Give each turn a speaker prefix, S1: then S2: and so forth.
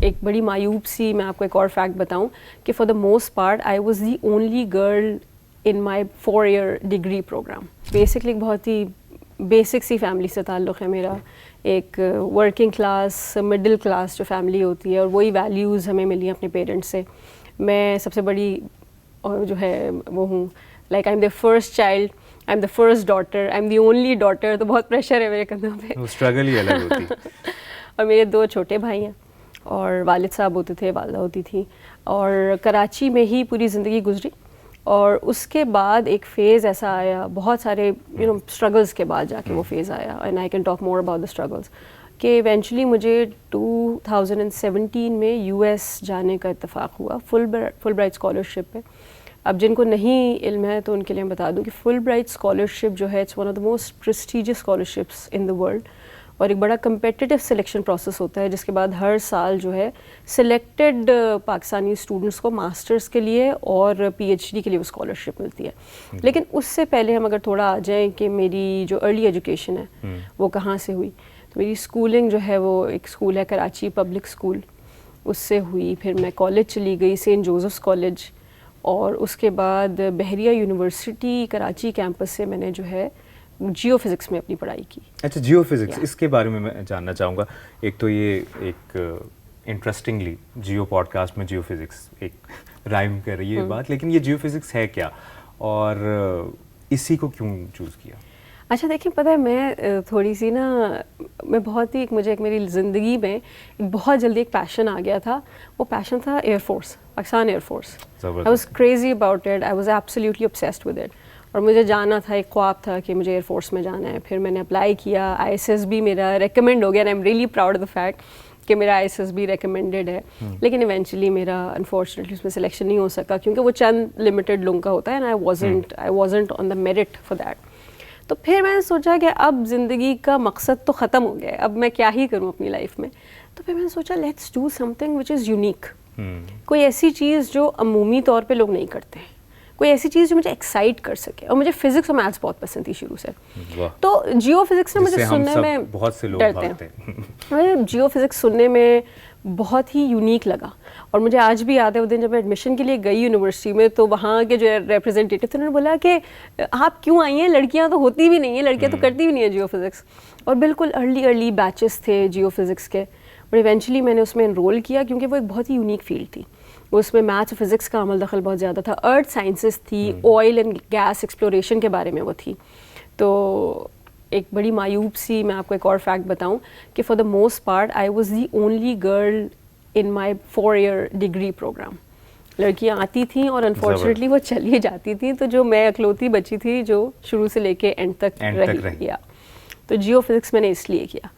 S1: ایک بڑی معیوب سی میں آپ کو ایک اور فیکٹ بتاؤں کہ for the most part I was the only girl in my 4-year degree program. Basically بہت ہی بیسک سی فیملی سے تعلق ہے میرا, ایک ورکنگ کلاس مڈل کلاس جو فیملی ہوتی ہے, اور وہی ویلیوز ہمیں ملی ہیں اپنے پیرنٹس سے. میں سب سے بڑی جو ہے وہ ہوں, like I am the first child, I am the first daughter, I am the only daughter. تو بہت پریشر ہے میرے کندھوں پہ,
S2: اسٹرگل ہی الگ ہوتی.
S1: اور میرے 2 چھوٹے بھائی ہیں, اور والد صاحب ہوتے تھے, والدہ ہوتی تھیں, اور کراچی میں ہی پوری زندگی گزری. اور اس کے بعد ایک فیز ایسا آیا, بہت سارے اسٹرگلس کے بعد جا کے وہ فیز آیا, and I can talk more about the struggles, کہ ایونچولی مجھے 2017 میں US جانے کا اتفاق ہوا فل برائٹ اسکالرشپ پہ. اب جن کو نہیں علم ہے تو ان کے لیے میں بتا دوں کہ فل برائٹ اسکالرشپ جو ہے it's one of the most prestigious scholarships in the world, اور ایک بڑا کمپیٹیٹیو سلیکشن پروسیس ہوتا ہے, جس کے بعد ہر سال جو ہے سلیکٹڈ پاکستانی اسٹوڈنٹس کو ماسٹرس کے لیے اور PhD کے لیے وہ اسکالرشپ ملتی ہے. لیکن اس سے پہلے ہم اگر تھوڑا آ جائیں کہ میری جو ارلی ایجوکیشن ہے وہ کہاں سے ہوئی, تو میری اسکولنگ جو ہے وہ ایک اسکول ہے کراچی پبلک اسکول, اس سے ہوئی. پھر میں کالج چلی گئی, سینٹ جوزفس کالج, اور اس کے بعد بحریہ یونیورسٹی کراچی کیمپس سے میں نے جو ہے جیو فزکس میں اپنی پڑھائی کی.
S2: اچھا, جیو فزکس, اس کے بارے میں جاننا چاہوں گا. ایک تو یہ ایک انٹرسٹنگلی جیو پوڈ کاسٹ میں جیو فزکس ایک رائم کر رہی ہے بات, لیکن یہ جیو فزکس ہے کیا, اور اسی کو کیوں چوز کیا؟
S1: اچھا دیکھیں, پتہ ہے میں تھوڑی سی نا, میں بہت ہی مجھے ایک میری زندگی میں بہت جلدی ایک پیشن آ گیا تھا. وہ پیشن تھا air force, Pakistan air force. I was crazy about it, I was absolutely obsessed with it. اور مجھے جانا تھا, ایک خواب تھا کہ مجھے ایئر فورس میں جانا ہے. پھر میں نے اپلائی کیا, ISS بھی میرا ریکمینڈ ہو گیا, and I am really proud of the fact کہ میرا ISS بھی ریکمینڈیڈ ہے. لیکن ایونچولی میرا انفارچونیٹلی اس میں سلیکشن نہیں ہو سکا, کیونکہ وہ چند لمیٹڈ لوگوں کا ہوتا ہے, and I wasn't on the merit for that. تو پھر میں نے سوچا کہ اب زندگی کا مقصد تو ختم ہو گیا ہے, اب میں کیا ہی کروں اپنی لائف میں. تو پھر میں نے سوچا let's do some thing which is unique, کوئی ایسی چیز جو عمومی طور پہ لوگ نہیں کرتے ہیں, کوئی ایسی چیز جو مجھے ایکسائٹ کر سکے. اور مجھے فزکس اور میتھس بہت پسند تھی شروع سے. تو جیو فزکس نے مجھے سننے میں
S2: بہت سے لوگ بھاگتے ہیں,
S1: مجھے جیو فزکس سننے میں بہت ہی یونیک لگا. اور مجھے آج بھی یاد ہے وہ دن جب میں ایڈمیشن کے لیے گئی یونیورسٹی میں, تو وہاں کے جو ریپرزینٹیٹیو تھے انہوں نے بولا کہ آپ کیوں آئی ہیں, لڑکیاں تو ہوتی بھی نہیں ہیں, لڑکیاں تو کرتی بھی نہیں ہیں جیو فزکس. اور بالکل ارلی بیچز تھے جیو فزکس کے. بٹ ایونچولی میں نے اس میں انرول کیا, کیونکہ وہ ایک بہت ہی یونیک فیلڈ تھی. اس میں میتھس اور فزکس کا عمل دخل بہت زیادہ تھا, ارتھ سائنسز تھی, آئل اینڈ گیس ایکسپلوریشن کے بارے میں وہ تھی. تو ایک بڑی معیوب سی میں آپ کو ایک اور فیکٹ بتاؤں کہ for the most part I was the only girl in my 4-year degree program. لڑکیاں آتی تھیں اور انفارچونیٹلی وہ چلی جاتی تھیں, تو جو میں اکلوتی بچی تھی جو شروع سے لے کے اینڈ تک رہی. تو جیو فزکس میں نے اس لیے کیا.